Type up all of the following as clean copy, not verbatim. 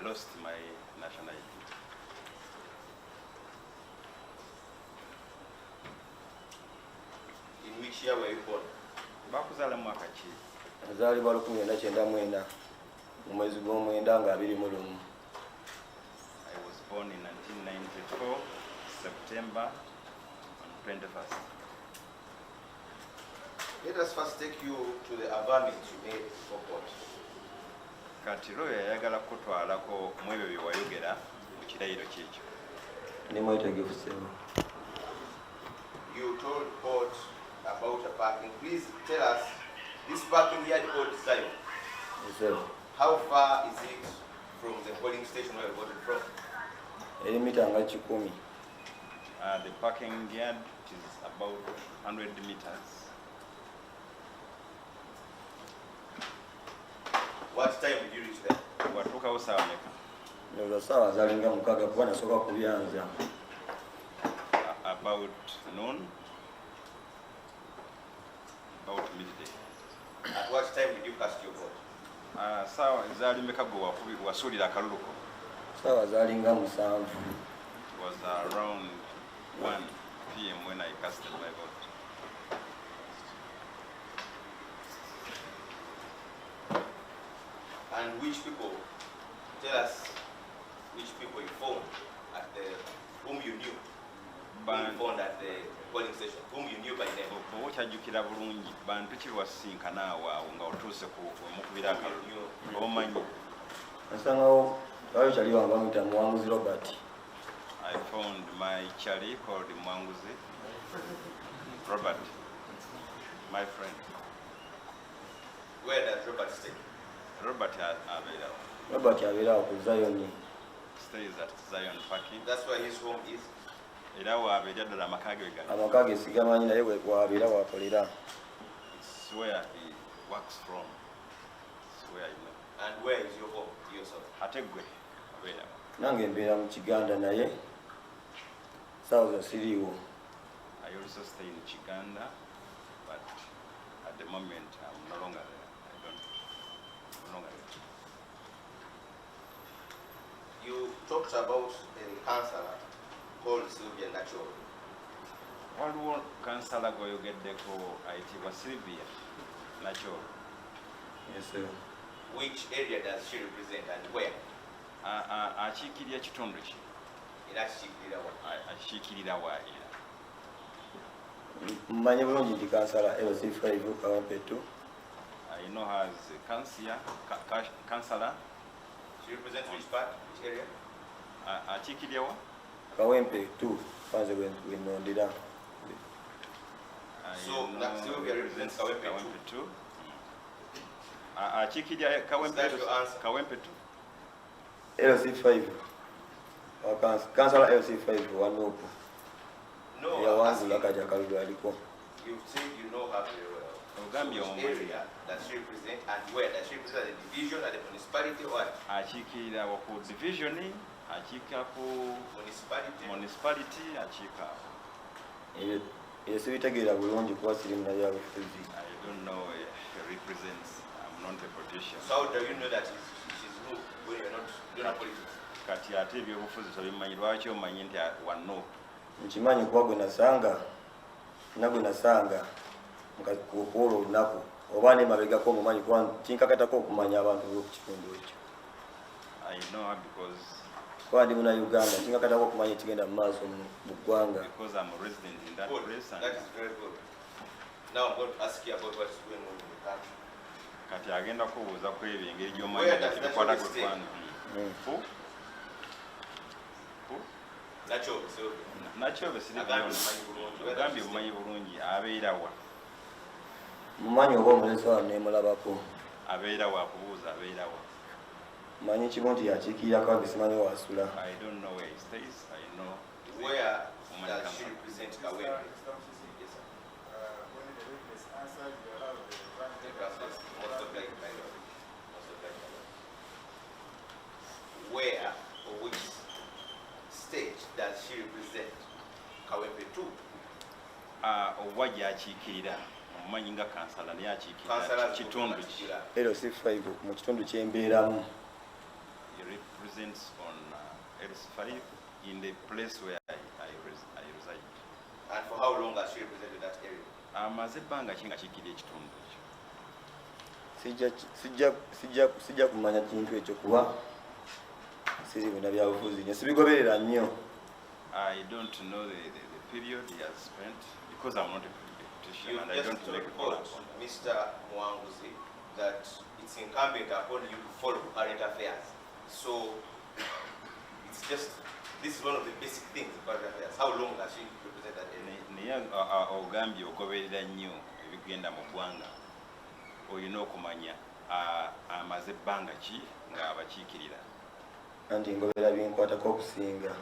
lost my nationality. In which year were you born? Bakuzala mwaka ki? Nazaalibwa 1999 mu mwezi gw'omwenda nga 21. I was born in 1994, September 21st. Let us first take you to the averment you made for court. Kati lawyer yayagala kutwalako mu ebyo bye wayogera mu kirayiro kyekyo. Nimwetegefu ssebo. You told court about a parking. Please tell us this parking yard called Zion. Ssebo. How far is it from the polling station where you voted from? Eri mita nga 10. The parking yard is about 100 meters. What time did you reach there? Watuukawo ssaawa mmeka? Nolwo ssaawa zaalinga mukaaga kuba nasooka kubyanza. About noon. About midday. At what time did you cast your vote? Ssaawa zaali mmeka gwe wasuulira akalulu ko? Ssaawa zaalinga 7. It was around 1 p.m. when I casted my vote. And which people, tell us which people you found at the, whom you knew, whom you found at the polling station, whom you knew by name. Okyajjukira bulungi bantu ki bwasinkana awo nga otuuse mukubira akalulu omanyi? Nasangawo bayo kyali wange bamuyita Muwanguzi Robert. I found my chali called Mwanguzi. Robert, my friend. Where does Robert stay? Robert abeerawo. Robert abeerawo ku Zion. Stays at Zion parking. That's where his home is. Era waabeera ddala amaka ge gali. Amaka ge sigamanyi naye waabeera waakolera. It's where he works from. It's where I know. And where is your home to yourself? Ate gwe abeerawo. Nange mbeera mu Kiganda naye ssaawa siriiwo. I also stay in Chiganda, but at the moment I'm no longer there. I'm no longer there. You talked about a councillor called Sylvia Nacho. Waliwo kansala gweyogeddeko ayitibwa Sylvia Nacho. Yes, sir. Which area does she represent and where? Akiikirira kitundu ki? Era akiikirira wa? Akiikirira wa era? Mmanyi bulungi nti kansala LC5 Kawempe 2. I know her as councillor. She represents which part, which area? Akiikirira wa? Kawempe 2 kwanze wenondera. So Sylvia represents Kawempe 2. Akiikirira Kawempe 2. LC5. Kansala LC5 Wanupu. No, you say you know her very well. So which area does she represent and where? Does she represent the division at the municipality or what? Akiikirira ku division, akiika ku municipality, akiika. Sibitegeera bulungi kuba siri munabyabufuzi. I don't know if she represents. I'm not a politician. So how do you know that she's no when you're not doing politics? Kati ate ebyobufuzi tobimanyi lwaki omanyi nti wano? Nkimanyi kuba gwe nasanga kuolwo olunaku oba nemabegako omumanyi kuba kinkakatako okumanya abantu b'oku kitundu ekyo. I know her because kuba ndi muna Uganda kinkakatako okumanya ekigenda mu maaso mu ggwanga. Because I'm a resident in that place. That is very good. Now I'm going to ask you about what is going on in the country. Kati agenda kubuuza ku ebyo engeri gy'omanyi ebikwata ku ggwanga. Nakyo ogambye obumanyi bulungi abeera wa? Mumanyi oba omulezi wa nemulabako. Abeera wa kubuuza abeera wa? Manyi kibu nti yakiikirira Kawempe simanyi wasula. I don't know where he stays. I know where does she represent Kawempe? Where or which state does she represent Kawempe 2? Owa gy'akiikirira omumanyi nga kansala naye akiikirira kitundu ki? LC5 mu kitundu kyembeeramu. He residence on L5 in the place where I reside. And for how long has she represented that area? Amaze ebbanga ki nga kikkira ekitundu ekyo. Sijja kumanya kintu ekyo kuba siri bina byabufuzi nyo sibigoberera nnyo. I don't know the period he has spent because I'm not a politician and I don't make a call upon that. Mr. Omujulizi, that it's incumbent upon you to follow current affairs. So it's just, this is one of the basic things in current affairs. How long has she represented that area? Naye ogambye ogoberera nnyo ebigenda mu ggwanga olina okumanya amaze ebbanga ki nga abakiikirira. Anti ngobera binkwatako okusinga.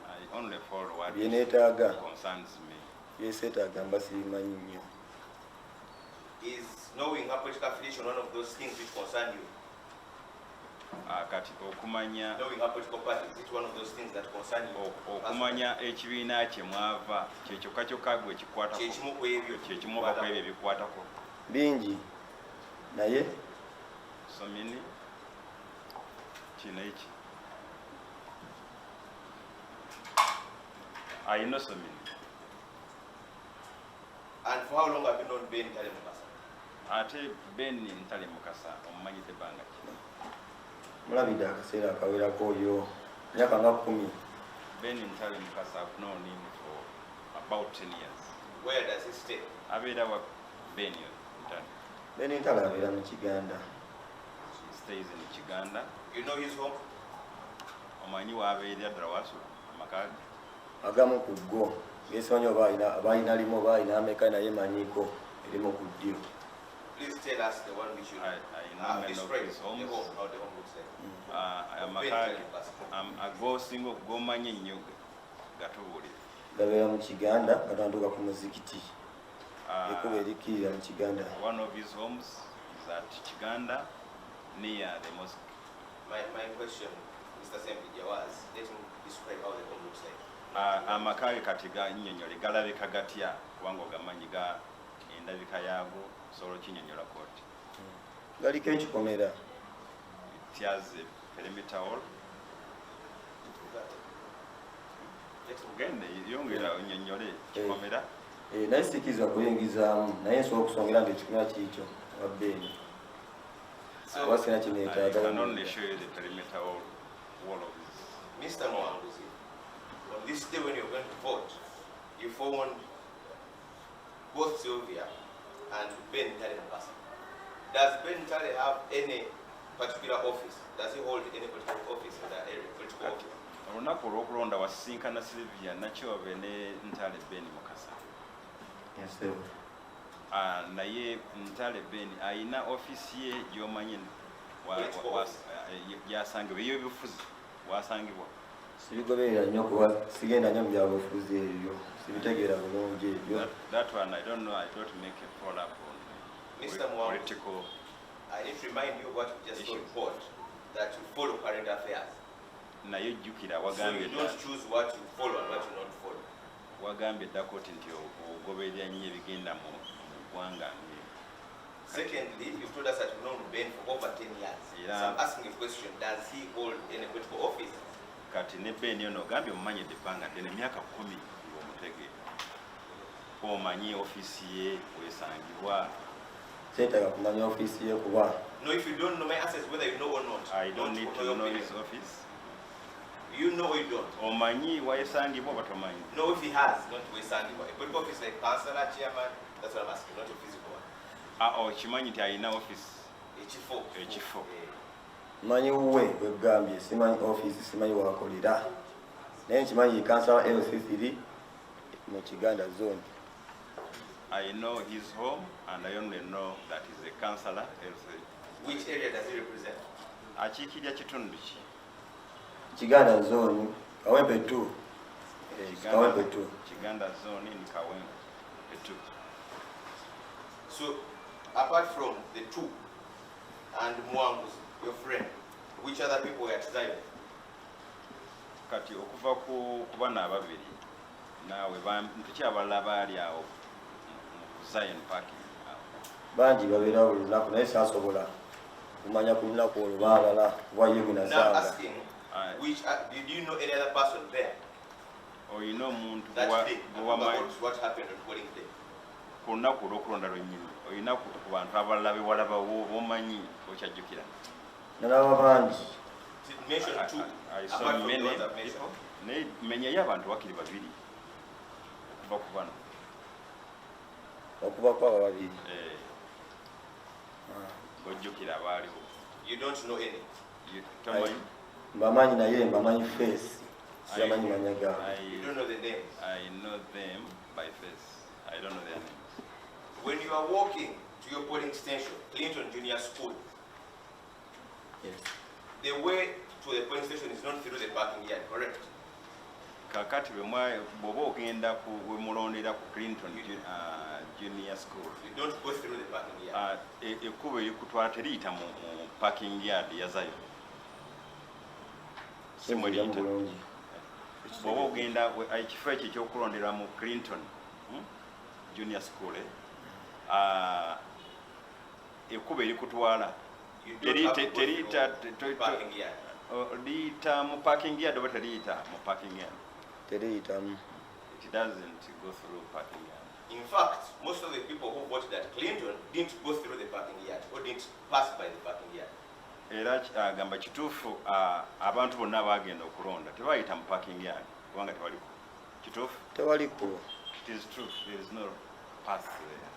I only follow what Byeneetaaga concerns me. byeseetaaga mba sibimanyi nnyo. Is knowing her political affiliation one of those things which concern you? Kati okumanya Knowing her political party, is it one of those things that concern you? okumanya ekibiina kye mwava kye kyokka kyokka gwe kikwatako Kyekimu ku ebyo kyekimu oba ku ebyo ebikwatako. Bingi naye Somini kino eki ayina somini. And for how long have you known Ben Ntale Mukasa? Ate Ben Ntale Mukasa omumanyidde ebbanga ki? mulabidde akaseera akawerako oyo myaka nga 10. Ben Ntale Mukasa, I've known him for about 10 years. Where does he stay? Abeera wa Ben Ntale? Ben Ntale abeera mu Kiganda. He stays in Kiganda. You know his home? Omanyi waabeera ddala wasula amaka ge? Agamu ku go ngesimanyi oba abalina limu oba alina ameka naye manyiiko erimu ku ddyo. Please tell us the one which you know. Describe his homes. How the home looks like. Amaka ge agosinga okugomanyi ennyo gatubuulire. Gabeera mu Kiganda gatanduka ku muzikiti ekuba erikirira mu Kiganda. One of his homes is at Kiganda near the mosque. My question, Mr. Sempija, was let him describe how the home looks like. Amaka ge kati gannyonnyole galabika gatya kubanga ogamanyi ga endabika yaago solo kinnyonnyola kooti. Galiko ekikomera. It has a perimeter wall. Ugende yongera onnyonnyole kikomera. Naye sikirizibwa kuyingizaamu naye nsobola okusongera nga ekikomera kiikyo wa Ben. Oba sirina kineetaaga. I can only show you the perimeter wall of this. Mr. Omujulizi, on this day when you're going to vote, you found both Sylvia and Ben Ntale Mukasa. Does Ben Ntale have any particular office? Does he hold any political office in that area? Political office? Olunaku olw'okulonda wasisinkana Sylvia Nakyobe ne Ntale Ben Mukasa. Yes, sir. Naye Ntale Ben ayina ofisi ye gy'omanyi gyasangibwa ey'ebyobufuzi wasangibwa. Sibigoberera nnyo kuba sigenda nnyo mu byabufuzi ebyo sibitegeera bulungi ebyo. That one I don't know. I don't make a follow up on Mr. political. I need to remind you what you just told, that you follow current affairs. Naye jjukira So wagambye you don't choose what you follow and what you don't follow. wagambye ddako nti ogoberera nnyo ebigenda mu ggwanga. Secondly, you've told us that you've known Ben for over 10 years. Yeah. So I'm asking a question, does he hold any political office? Kati ne Ben ono ogambye omumanyidde ebbanga ddene emyaka 10 ng'omutegeera. Omanyi ofiisi ye wesangibwa. Seetaaga kumanya ofiisi ye kuba. No, if you don't know, my answer is whether you know or not. I don't need to know his office. You know or you don't? Omanyi wayesangibwa oba tomanyi? No, if he has, not wesangibwa. A political office like councillor, chairman, that's what I'm asking, not a physical one. Okimanyi nti alina office. Ekifo. Manyi wuwe wegambye simanyi ofiisi simanyi wakolera. Naye nkimanyi kansala LC3 mu Kiganda zone. I know his home and I only know that he's a councillor. Which area does he represent? Akiikirira kitundu ki? Kiganda zone Kawempe 2. Kawempe 2. Kiganda zone in Kawempe 2. So, apart from the two and Omujulizi, your friend, which other people were at Zion? Kati okuva ku bana ababiri naawe tukyabalala baali awo mu Zion Park. Bangi babeera buli lunaku naye saasobola kumanya ku lunaku olwo baalala kuba ye Now gunasanga. asking, Which did you know any other person there? Or you know, That day, what happened on polling day? Kunaku lokulonda lwennyini olina ku bantu abalala bewalaba bomanyi okyajjukira. Nalaba bangi. Mention two. I saw many people. Naye menyayo abantu bakiri babiri okuva ku bano. Okuva kwabo babiri. Ojjukira abaaliwo. You don't know any? Tomanyi? Mbamanyi naye mbamanyi face. Simanyi manya gaabwe. You don't know the names? I know them by face. I don't know their names. When you are walking to your polling station, Clinton Junior School, Yes. the way to the polling station is not through the parking yard, correct? Kakati bw'oba ogenda wemulondera ku Clinton Junior School. You don't go through the parking yard. Ekkubo erikutwala teriyita mu parking yard ya Zion. Simuliyita. Bw'oba ogenda ekifo ekyo ekyokulondera mu Clinton Junior School, ekkubo erikutwala liyita mu parking yard oba teriyita mu parking yard? Teriyitamu. It doesn't go through parking yard. In fact, most of the people who voted at Clinton didn't go through the parking yard or didn't pass by the parking yard. Era agamba kituufu abantu bonna abagenda okulonda tebayita mu parking yard kubanga tewaliko. Kituufu? Tewaliko. It is true. There is no path there.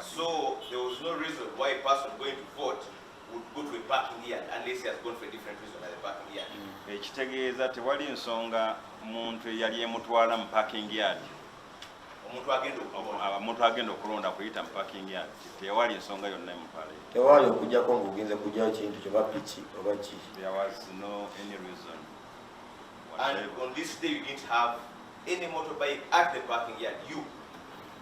So there was no reason why a person going to vote would go to a parking yard unless he has gone for a different reason at the parking yard. Ekitegeeza tewali nsonga muntu eyali emutwala mu parking yard. Omuntu agenda okulonda kuyita mu parking yard. Tewali nsonga yonna emutwala. Tewali okujjako ng'ogenze kujjayo kintu kyoba piki oba ki. There was no any reason. And on this day you didn't have any motorbike at the parking yard. You.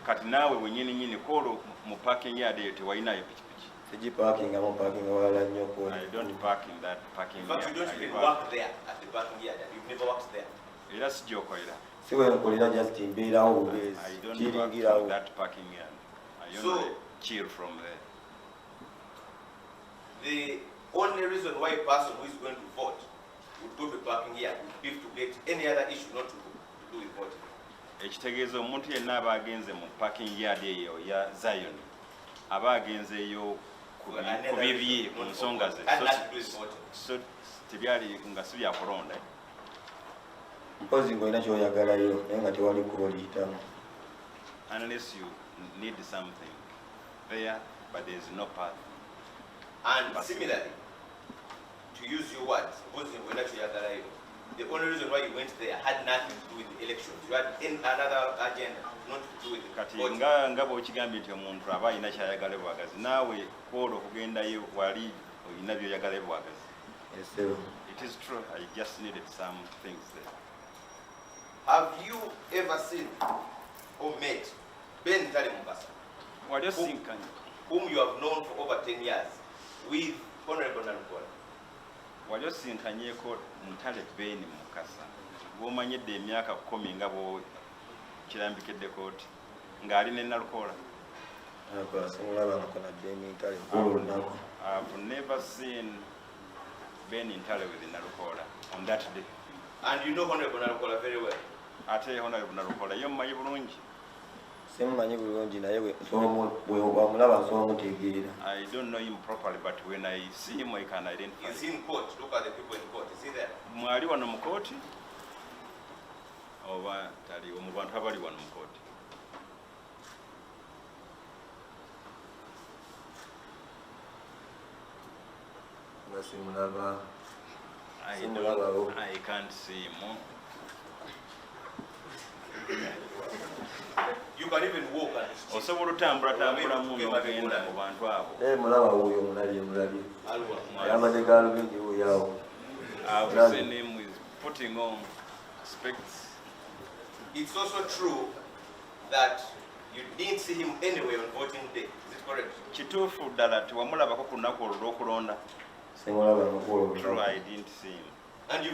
Kati naawe wenyini kolo mu parking yard eyo tewalinayo pikipiki. Sigi parking amu parking wala nnyo ko. I don't park in that parking yard. But you don't even work there at the parking yard. You've never worked there. Era sijokolera. Siwe nkolera just mbeerawo bezi. I don't work from that parking yard. I only chill from there. The only reason why a person who is going to vote would go to a parking yard would be to get any other issue not to do with voting. Ekitegeeza omuntu yenna aba agenze mu parking yard eyo ya Zion aba agenzeeyo ku bibye mu nsonga ze. So tebyali nga si byakulonda. Mpozi ng'olina ky'oyagalayo naye nga tewali kuba oliyitamu. Unless you need something there, but there is no path. And similarly, to use your words, the only reason why you went there had nothing to do with the elections. You had another agenda, not to do with the voting. Nga bw'okigambye nti omuntu aba alina ky'ayagala ebwagazi naawe kwolwo okugendayo wali olina by'oyagala ebwagazi. It is true. I just needed some things there. Have you ever seen or met Ben Ntale Mukasa, whom you have known for over 10 years, with Honorable Nalukola? Waliosinkanyeeko Ntale Ben Mukasa gw'omanyidde emyaka 10 nga bwo kirambikidde kooti ng'ali ne Nalukola? I've never seen Ben Ntale with Nalukola on that day. And you know Honorable Nalukola very well. Ate Honorable Nalukola ye mumanyi bulungi? Simumanyi bulungi naye wamulaba nsobola omutegeera. I don't know him properly, but when I see him I can identify. He's in court. Look at the people in court. Is he there? Mwali wano mu kooti oba tali mu bantu abali wano mu kooti? Simulaba. I can't see him. You can even walk and osobola otambula muno ogenda mu bantu abo. Mulaba wuyo mulabye. Ayambadde gaalubindi wuyawo. I've seen him with putting on specs. It's also true that you didn't see him anywhere on voting day. Is it correct? Kituufu ddala tiwamulabako ku lunaku olwo lw'okulonda? Simulaba mukulu. True, I didn't see him. And you